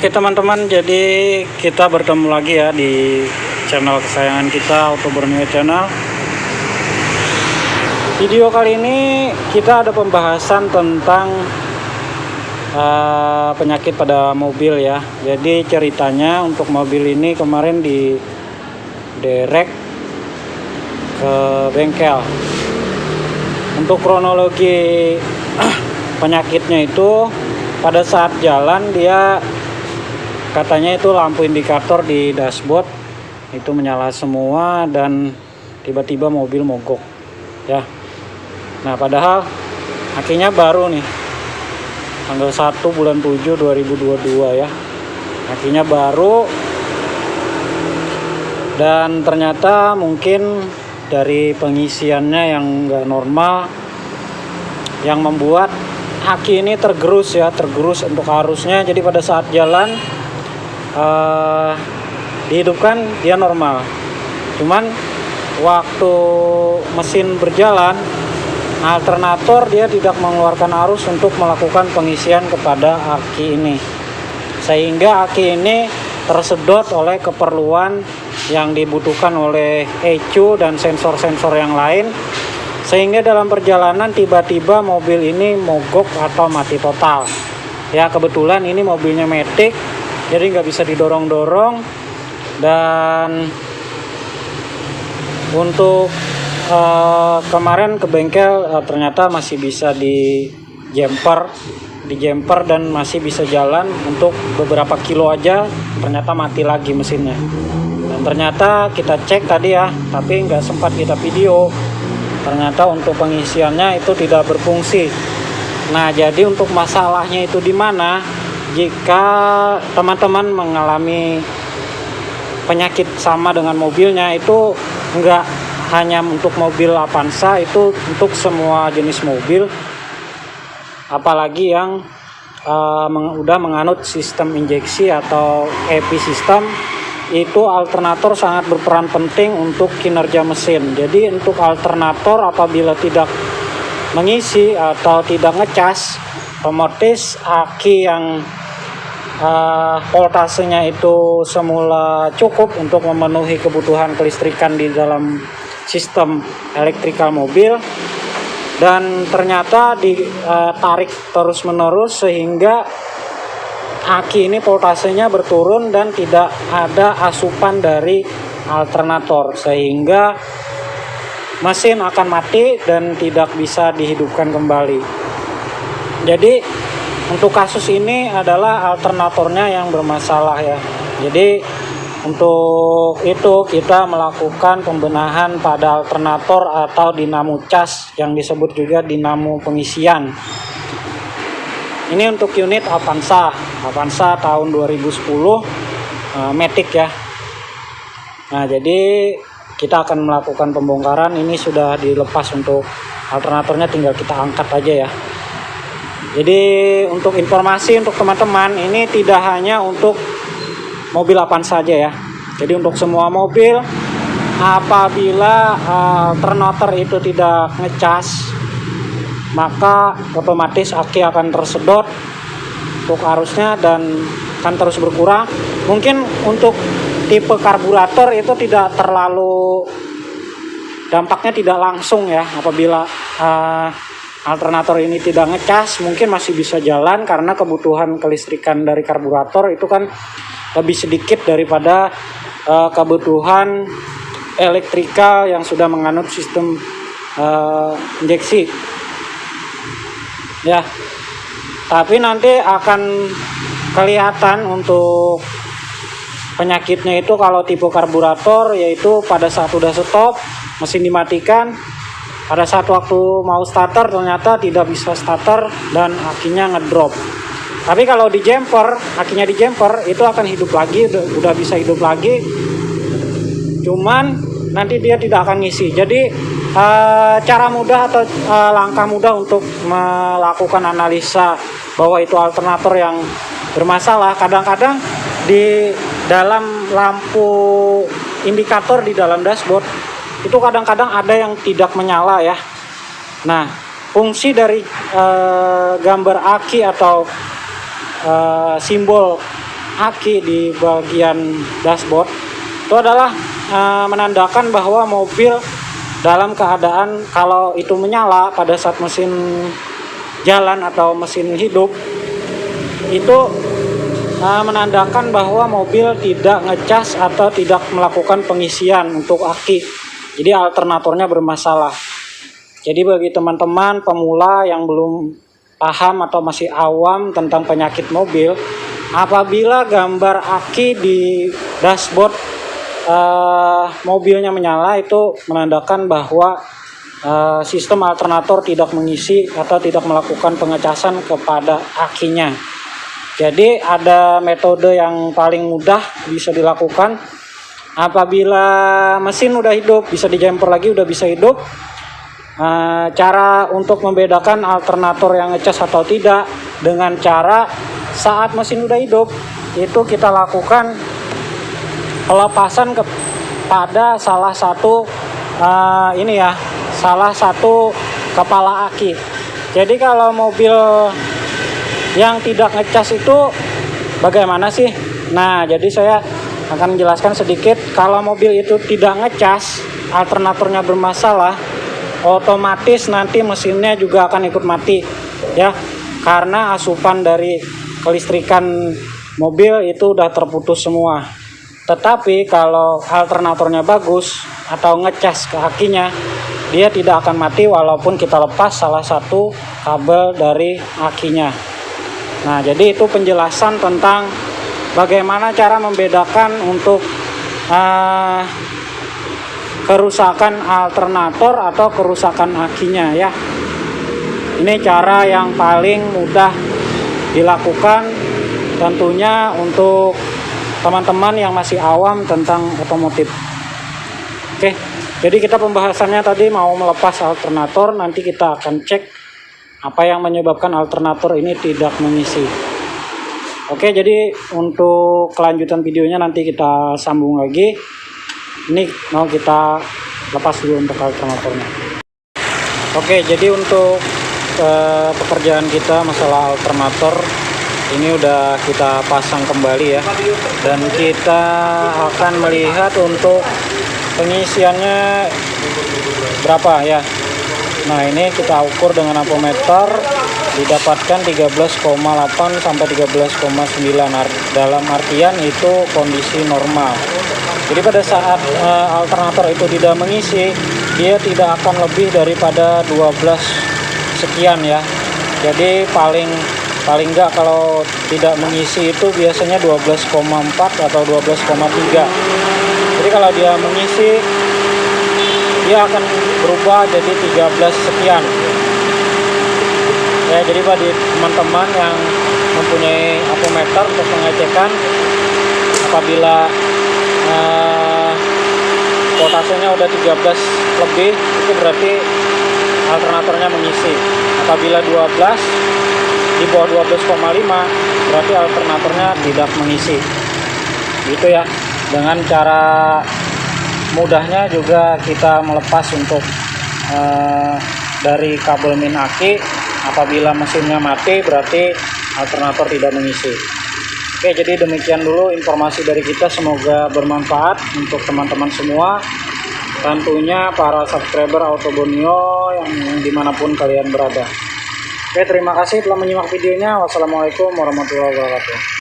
Oke teman-teman, jadi kita bertemu lagi ya di channel kesayangan kita, Auto Borneo Channel. Video kali ini kita ada pembahasan tentang penyakit pada mobil ya. Jadi ceritanya untuk mobil ini kemarin di derek ke bengkel. Untuk kronologi penyakitnya itu, pada saat jalan dia katanya itu lampu indikator di dashboard itu menyala semua dan tiba-tiba mobil mogok ya. Nah padahal akinya baru nih, tanggal 1 bulan 7 2022 ya, akinya baru. Dan ternyata mungkin dari pengisiannya yang enggak normal yang membuat aki ini tergerus untuk arusnya. Jadi pada saat jalan dihidupkan dia normal, cuman waktu mesin berjalan alternator dia tidak mengeluarkan arus untuk melakukan pengisian kepada aki ini, sehingga aki ini tersedot oleh keperluan yang dibutuhkan oleh ECU dan sensor-sensor yang lain, sehingga dalam perjalanan tiba-tiba mobil ini mogok atau mati total ya. Kebetulan ini mobilnya Matic, jadi nggak bisa didorong-dorong. Dan untuk kemarin ke bengkel ternyata masih bisa di jumper dan masih bisa jalan untuk beberapa kilo aja, ternyata mati lagi mesinnya. Dan ternyata kita cek tadi ya, tapi nggak sempat kita video, ternyata untuk pengisiannya itu tidak berfungsi. Nah jadi untuk masalahnya itu di mana? Jika teman-teman mengalami penyakit sama dengan mobilnya, itu enggak hanya untuk mobil Avanza, itu untuk semua jenis mobil, apalagi yang udah menganut sistem injeksi atau EP sistem, itu alternator sangat berperan penting untuk kinerja mesin. Jadi untuk alternator apabila tidak mengisi atau tidak ngecas, otomatis aki yang voltasenya itu semula cukup untuk memenuhi kebutuhan kelistrikan di dalam sistem elektrikal mobil, dan ternyata ditarik terus menerus sehingga aki ini voltasenya berturun dan tidak ada asupan dari alternator, sehingga mesin akan mati dan tidak bisa dihidupkan kembali. Jadi untuk kasus ini adalah alternatornya yang bermasalah ya. Jadi untuk itu kita melakukan pembenahan pada alternator atau dinamo cas, yang disebut juga dinamo pengisian. Ini untuk unit Avanza tahun 2010 Matic ya. Nah jadi kita akan melakukan pembongkaran. Ini sudah dilepas untuk alternatornya, tinggal kita angkat aja ya. Jadi untuk informasi untuk teman-teman, ini tidak hanya untuk mobil Avanza saja ya. Jadi untuk semua mobil, apabila alternator itu tidak ngecas, maka otomatis aki akan tersedot untuk arusnya dan akan terus berkurang. Mungkin untuk tipe karburator itu tidak terlalu, dampaknya tidak langsung ya. Apabila alternator ini tidak ngecas, mungkin masih bisa jalan karena kebutuhan kelistrikan dari karburator itu kan lebih sedikit daripada kebutuhan elektrikal yang sudah menganut sistem injeksi ya. Tapi nanti akan kelihatan untuk penyakitnya itu kalau tipe karburator, yaitu pada saat udah stop mesin dimatikan, pada saat waktu mau starter ternyata tidak bisa starter dan akinya ngedrop. Tapi kalau di jumper, akinya di jumper itu akan hidup lagi, udah bisa hidup lagi, cuman nanti dia tidak akan ngisi. Jadi cara mudah atau langkah mudah untuk melakukan analisa bahwa itu alternator yang bermasalah, kadang-kadang di dalam lampu indikator di dalam dashboard itu kadang-kadang ada yang tidak menyala ya. Nah fungsi dari gambar aki atau simbol aki di bagian dashboard itu adalah menandakan bahwa mobil dalam keadaan kalau itu menyala pada saat mesin jalan atau mesin hidup, itu menandakan bahwa mobil tidak ngecas atau tidak melakukan pengisian untuk aki. Jadi alternatornya bermasalah. Jadi bagi teman-teman pemula yang belum paham atau masih awam tentang penyakit mobil, apabila gambar aki di dashboard mobilnya menyala, itu menandakan bahwa sistem alternator tidak mengisi atau tidak melakukan pengecasan kepada akinya. Jadi ada metode yang paling mudah bisa dilakukan apabila mesin udah hidup, bisa dijumper lagi, udah bisa hidup. Cara untuk membedakan alternator yang ngecas atau tidak dengan cara saat mesin udah hidup, itu kita lakukan pelepasan kepada salah satu salah satu kepala aki. Jadi kalau mobil yang tidak ngecas itu bagaimana sih? Nah, jadi saya akan menjelaskan sedikit. Kalau mobil itu tidak ngecas, alternatornya bermasalah, otomatis nanti mesinnya juga akan ikut mati ya, karena asupan dari kelistrikan mobil itu udah terputus semua. Tetapi kalau alternatornya bagus atau ngecas ke akinya, dia tidak akan mati walaupun kita lepas salah satu kabel dari akinya. Nah, jadi itu penjelasan tentang bagaimana cara membedakan untuk kerusakan alternator atau kerusakan akinya ya. Ini cara yang paling mudah dilakukan tentunya untuk teman-teman yang masih awam tentang otomotif. Oke, jadi kita pembahasannya tadi mau melepas alternator, nanti kita akan cek apa yang menyebabkan alternator ini tidak mengisi. Oke, jadi untuk kelanjutan videonya nanti kita sambung lagi. Ini mau kita lepas dulu untuk alternatornya. Oke, jadi untuk pekerjaan kita masalah alternator ini udah kita pasang kembali ya, dan kita akan melihat untuk pengisiannya berapa ya. Nah, ini kita ukur dengan ampometer, didapatkan 13,8 sampai 13,9, dalam artian itu kondisi normal. Jadi pada saat alternator itu tidak mengisi, dia tidak akan lebih daripada 12 sekian ya. Jadi paling enggak kalau tidak mengisi itu biasanya 12,4 atau 12,3. Jadi kalau dia mengisi, dia akan berubah jadi 13 sekian ya. Jadi bagi teman-teman yang mempunyai ampometer untuk pengecekan, apabila voltasenya udah 13 lebih, itu berarti alternatornya mengisi. Apabila 12 di bawah 12,5, berarti alternatornya tidak mengisi gitu ya. Dengan cara mudahnya juga kita melepas untuk dari kabel min aki. Apabila mesinnya mati, berarti alternator tidak mengisi. Oke, jadi demikian dulu informasi dari kita, semoga bermanfaat untuk teman-teman semua, tentunya para subscriber Autobonio yang dimanapun kalian berada. Oke, terima kasih telah menyimak videonya. Wassalamualaikum warahmatullahi wabarakatuh.